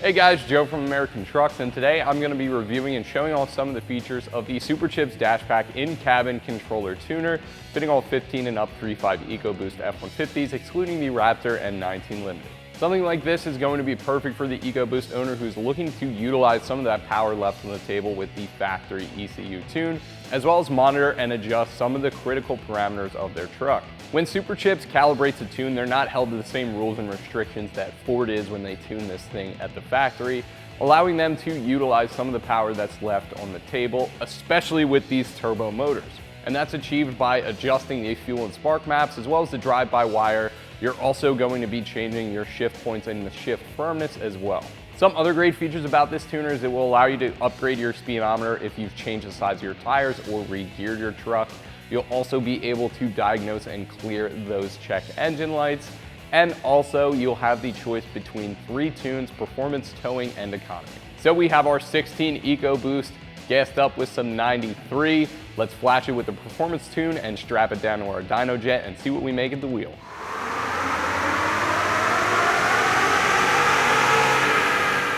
Hey guys, Joe from American Trucks, and today I'm going to be reviewing and showing off some of the features of the Superchips Dashpaq in-cabin controller tuner, fitting all 15 and up 3.5 EcoBoost F150s, excluding the Raptor and 19 Limited. Something like this is going to be perfect for the EcoBoost owner who's looking to utilize some of that power left on the table with the factory ECU tune, as well as monitor and adjust some of the critical parameters of their truck. When Superchips calibrates a tune, they're not held to the same rules and restrictions that Ford is when they tune this thing at the factory, allowing them to utilize some of the power that's left on the table, especially with these turbo motors. And that's achieved by adjusting the fuel and spark maps as well as the drive-by-wire. You're also going to be changing your shift points and the shift firmness as well. Some other great features about this tuner is it will allow you to upgrade your speedometer if you've changed the size of your tires or re-geared your truck. You'll also be able to diagnose and clear those check engine lights. And also you'll have the choice between 3 tunes, performance, towing, and economy. So we have our 16 EcoBoost gassed up with some 93. Let's flash it with the performance tune and strap it down to our Dyno jet and see what we make at the wheel.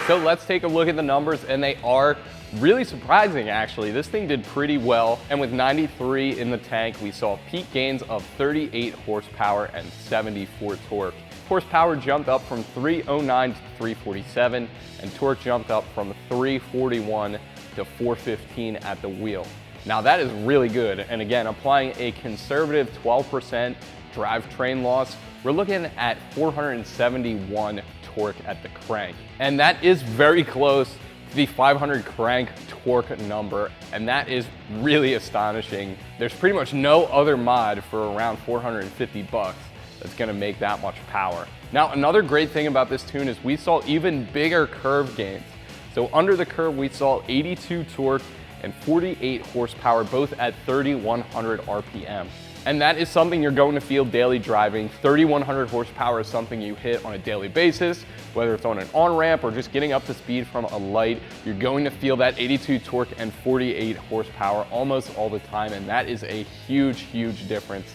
So let's take a look at the numbers, and they are really surprising actually. This thing did pretty well, and with 93 in the tank, we saw peak gains of 38 horsepower and 74 torque. Horsepower jumped up from 309 to 347, and torque jumped up from 341 to 415 at the wheel. Now that is really good, and again, applying a conservative 12% drivetrain loss, we're looking at 471 torque at the crank. And that is very close to the 500 crank torque number, and that is really astonishing. There's pretty much no other mod for around 450 bucks that's gonna make that much power. Now, another great thing about this tune is we saw even bigger curve gains. So under the curve, we saw 82 torque and 48 horsepower, both at 3,100 RPM. And that is something you're going to feel daily driving. 3,100 horsepower is something you hit on a daily basis, whether it's on an on-ramp or just getting up to speed from a light. You're going to feel that 82 torque and 48 horsepower almost all the time, and that is a huge, huge difference.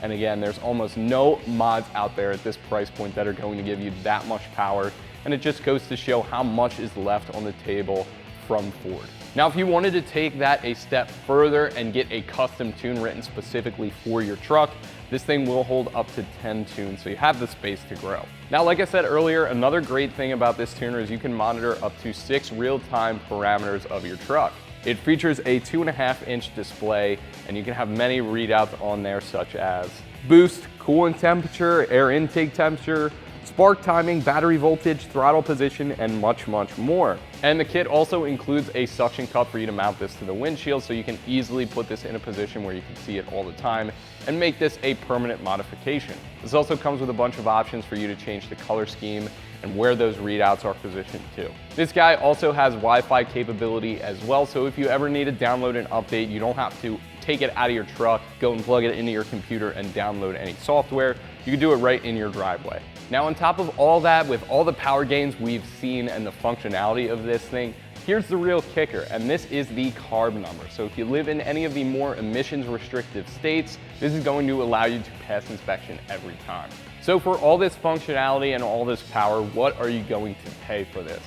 And again, there's almost no mods out there at this price point that are going to give you that much power, and it just goes to show how much is left on the table from Ford. Now, if you wanted to take that a step further and get a custom tune written specifically for your truck, this thing will hold up to 10 tunes, so you have the space to grow. Now, like I said earlier, another great thing about this tuner is you can monitor up to 6 real-time parameters of your truck. It features a 2.5-inch display, and you can have many readouts on there, such as boost, coolant temperature, air intake temperature, spark timing, battery voltage, throttle position, and much, much more. And the kit also includes a suction cup for you to mount this to the windshield, so you can easily put this in a position where you can see it all the time and make this a permanent modification. This also comes with a bunch of options for you to change the color scheme and where those readouts are positioned to. This guy also has Wi-Fi capability as well, so if you ever need to download an update, you don't have to take it out of your truck, go and plug it into your computer and download any software. You can do it right in your driveway. Now, on top of all that, with all the power gains we've seen and the functionality of this thing, here's the real kicker, and this is the carb number. So if you live in any of the more emissions restrictive states, this is going to allow you to pass inspection every time. So for all this functionality and all this power, what are you going to pay for this?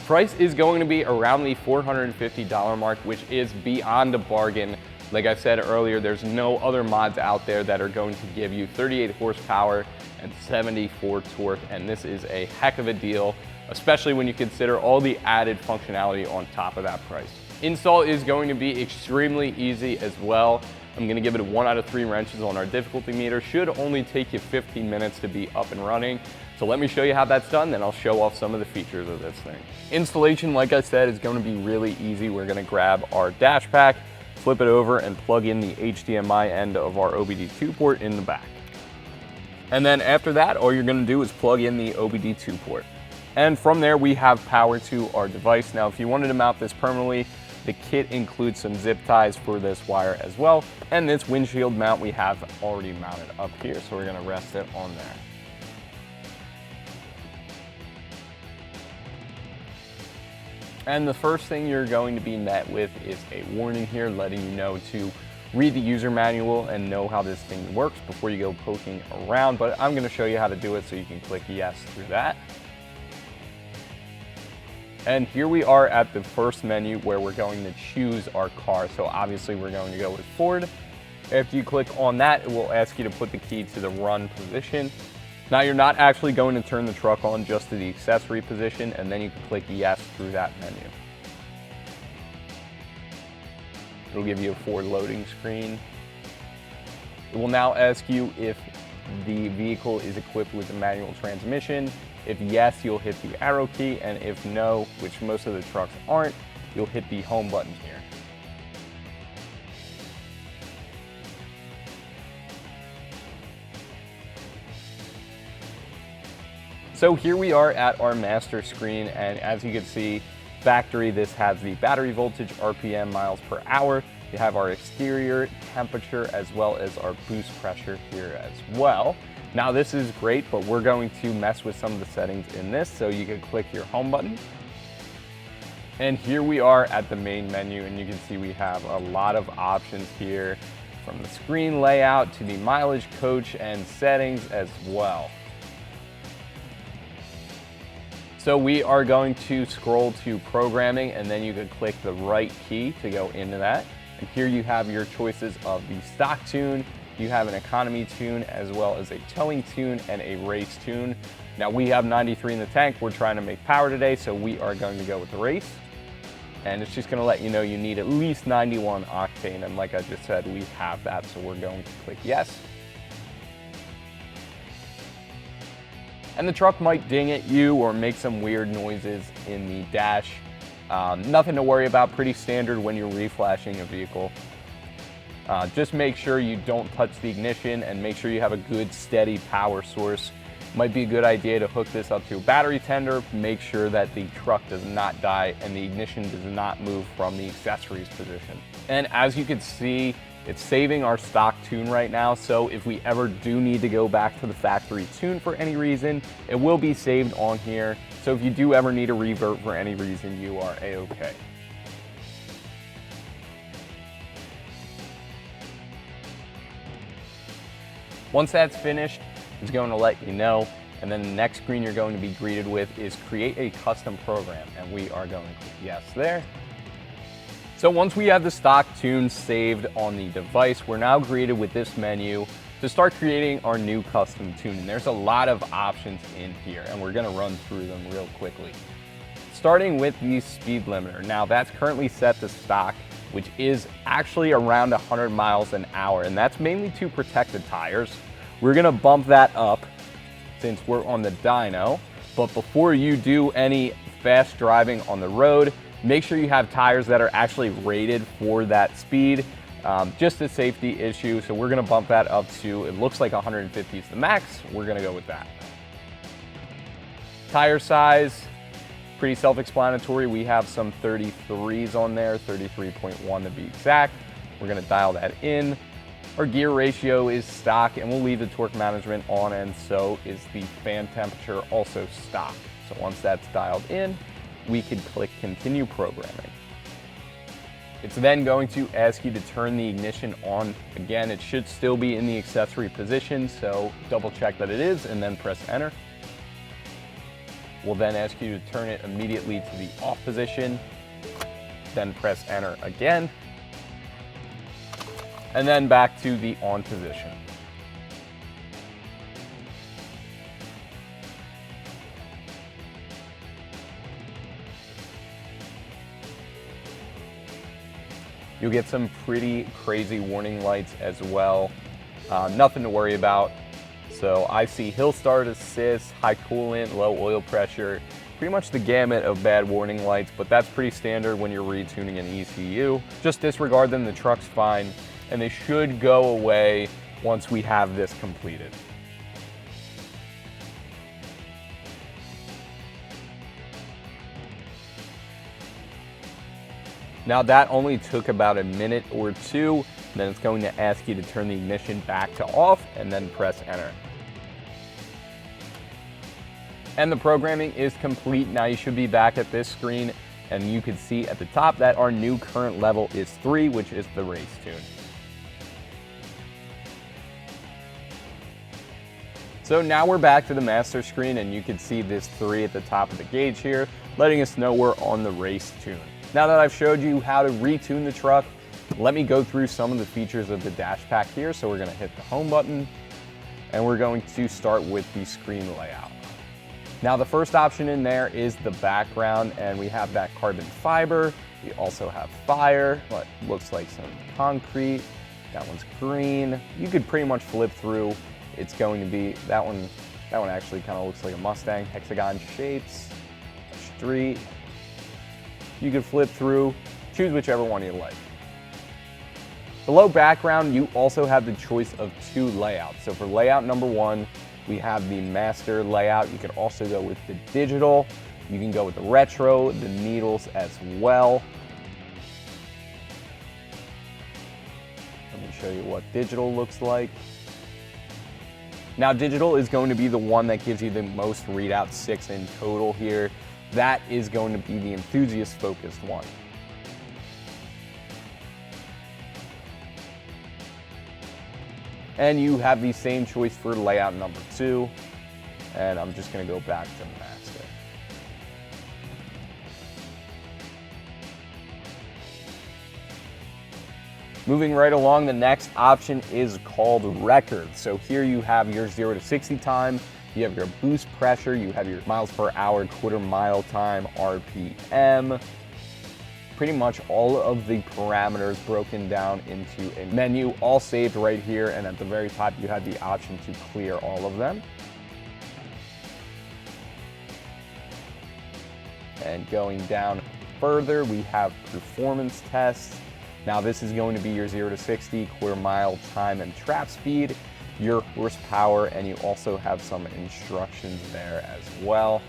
Price is going to be around the $450 mark, which is beyond a bargain. Like I said earlier, there's no other mods out there that are going to give you 38 horsepower and 74 torque, and this is a heck of a deal, especially when you consider all the added functionality on top of that price. Install is going to be extremely easy as well. I'm gonna give it a 1 out of 3 wrenches on our difficulty meter. Should only take you 15 minutes to be up and running. So let me show you how that's done, then I'll show off some of the features of this thing. Installation, like I said, is gonna be really easy. We're gonna grab our Dashpaq, flip it over, and plug in the HDMI end of our OBD2 port in the back. And then after that, all you're gonna do is plug in the OBD2 port. And from there, we have power to our device. Now, if you wanted to mount this permanently, the kit includes some zip ties for this wire as well. And this windshield mount we have already mounted up here, so we're gonna rest it on there. And the first thing you're going to be met with is a warning here letting you know to read the user manual and know how this thing works before you go poking around, but I'm going to show you how to do it so you can click yes through that. And here we are at the first menu where we're going to choose our car. So obviously we're going to go with Ford. After you click on that, it will ask you to put the key to the run position. Now you're not actually going to turn the truck on, just to the accessory position, and then you can click yes through that menu. It'll give you a Ford loading screen. It will now ask you if the vehicle is equipped with a manual transmission. If yes, you'll hit the arrow key, and if no, which most of the trucks aren't, you'll hit the home button here. So here we are at our master screen, and as you can see, factory, this has the battery voltage, RPM, miles per hour. You have our exterior temperature as well as our boost pressure here as well. Now this is great, but we're going to mess with some of the settings in this, so you can click your home button. And here we are at the main menu, and you can see we have a lot of options here, from the screen layout to the mileage, coach, and settings as well. So we are going to scroll to programming, and then you can click the right key to go into that. And here you have your choices of the stock tune, you have an economy tune, as well as a towing tune and a race tune. Now we have 93 in the tank, we're trying to make power today, so we are going to go with the race. And it's just gonna let you know you need at least 91 octane, and like I just said, we have that, so we're going to click yes. And the truck might ding at you or make some weird noises in the dash. Nothing to worry about, pretty standard when you're reflashing a vehicle. Just make sure you don't touch the ignition, and make sure you have a good steady power source. Might be a good idea to hook this up to a battery tender. Make sure that the truck does not die and the ignition does not move from the accessories position. And as you can see, it's saving our stock tune right now, so if we ever do need to go back to the factory tune for any reason, it will be saved on here. So if you do ever need a revert for any reason, you are A-okay. Once that's finished, it's going to let you know, and then the next screen you're going to be greeted with is create a custom program, and we are going to click yes there. So once we have the stock tune saved on the device, we're now greeted with this menu to start creating our new custom tune. And there's a lot of options in here, and we're gonna run through them real quickly. Starting with the speed limiter. Now that's currently set to stock, which is actually around 100 miles an hour, and that's mainly to protect the tires. We're gonna bump that up since we're on the dyno, but before you do any fast driving on the road, make sure you have tires that are actually rated for that speed. Just a safety issue, so we're gonna bump that up to, it looks like 150 is the max. We're gonna go with that. Tire size, pretty self-explanatory. We have some 33s on there, 33.1 to be exact. We're gonna dial that in. Our gear ratio is stock, and we'll leave the torque management on, and so is the fan temperature also stock. So once that's dialed in, we can click continue programming. It's then going to ask you to turn the ignition on. Again, it should still be in the accessory position, so double check that it is and then press enter. We'll then ask you to turn it immediately to the off position, then press enter again, and then back to the on position. You'll get some pretty crazy warning lights as well. Nothing to worry about. So I see hill start assist, high coolant, low oil pressure, pretty much the gamut of bad warning lights, but that's pretty standard when you're retuning an ECU. Just disregard them, the truck's fine, and they should go away once we have this completed. Now that only took about a minute or two. Then it's going to ask you to turn the ignition back to off and then press enter. And the programming is complete. Now you should be back at this screen, and you can see at the top that our new current level is 3, which is the race tune. So now we're back to the master screen, and you can see this 3 at the top of the gauge here, letting us know we're on the race tune. Now that I've showed you how to retune the truck, let me go through some of the features of the Dashpaq here. So we're gonna hit the home button, and we're going to start with the screen layout. Now the first option in there is the background, and we have that carbon fiber. We also have fire, what looks like some concrete. That one's green. You could pretty much flip through. It's going to be, that one actually kind of looks like a Mustang. Hexagon shapes, street. You could flip through, choose whichever one you like. Below background, you also have the choice of 2 layouts. So for layout number 1, we have the master layout. You can also go with the digital. You can go with the retro, the needles as well. Let me show you what digital looks like. Now digital is going to be the one that gives you the most readouts, 6 in total here. That is going to be the enthusiast focused one. And you have the same choice for layout number 2. And I'm just gonna go back to master. Moving right along, the next option is called record. So here you have your 0 to 60 time, you have your boost pressure, you have your miles per hour, quarter mile time, RPM. Pretty much all of the parameters broken down into a menu, all saved right here, and at the very top you have the option to clear all of them. And going down further, we have performance tests. Now this is going to be your 0 to 60, quarter mile time and trap speed, your horsepower, and you also have some instructions there as well.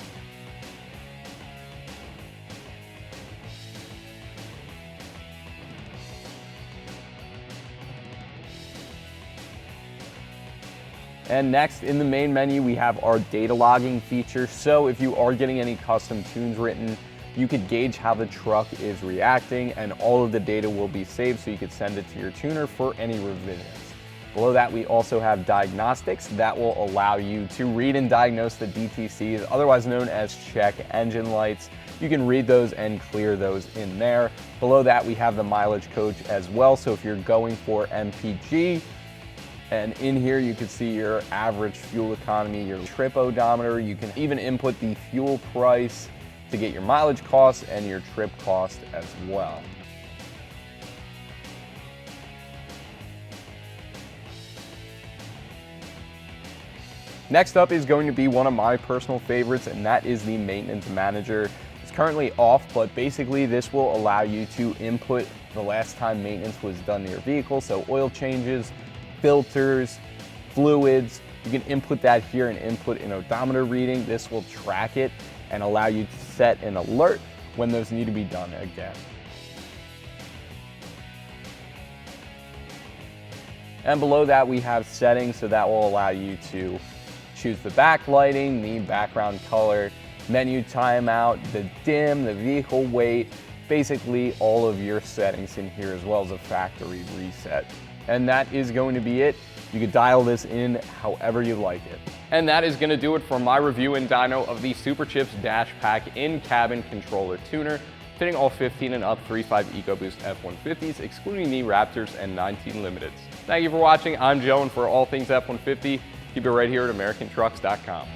And next in the main menu, we have our data logging feature. So if you are getting any custom tunes written, you could gauge how the truck is reacting, and all of the data will be saved so you could send it to your tuner for any revisions. Below that, we also have diagnostics that will allow you to read and diagnose the DTCs, otherwise known as check engine lights. You can read those and clear those in there. Below that, we have the mileage coach as well. So if you're going for MPG, and in here you can see your average fuel economy, your trip odometer. You can even input the fuel price to get your mileage cost and your trip cost as well. Next up is going to be one of my personal favorites, and that is the maintenance manager. It's currently off, but basically this will allow you to input the last time maintenance was done to your vehicle. So oil changes, filters, fluids, you can input that here and input an odometer reading. This will track it and allow you to set an alert when those need to be done again. And below that we have settings, so that will allow you to choose the backlighting, the background color, menu timeout, the dim, the vehicle weight, basically all of your settings in here, as well as a factory reset. And that is going to be it. You can dial this in however you like it. And that is gonna do it for my review in dyno of the Superchips Dashpaq in-cabin controller tuner, fitting all 15 and up 3.5 EcoBoost F150s, excluding the Raptors and 19 Limiteds. Thank you for watching. I'm Joe, and for all things F150, keep it right here at AmericanTrucks.com.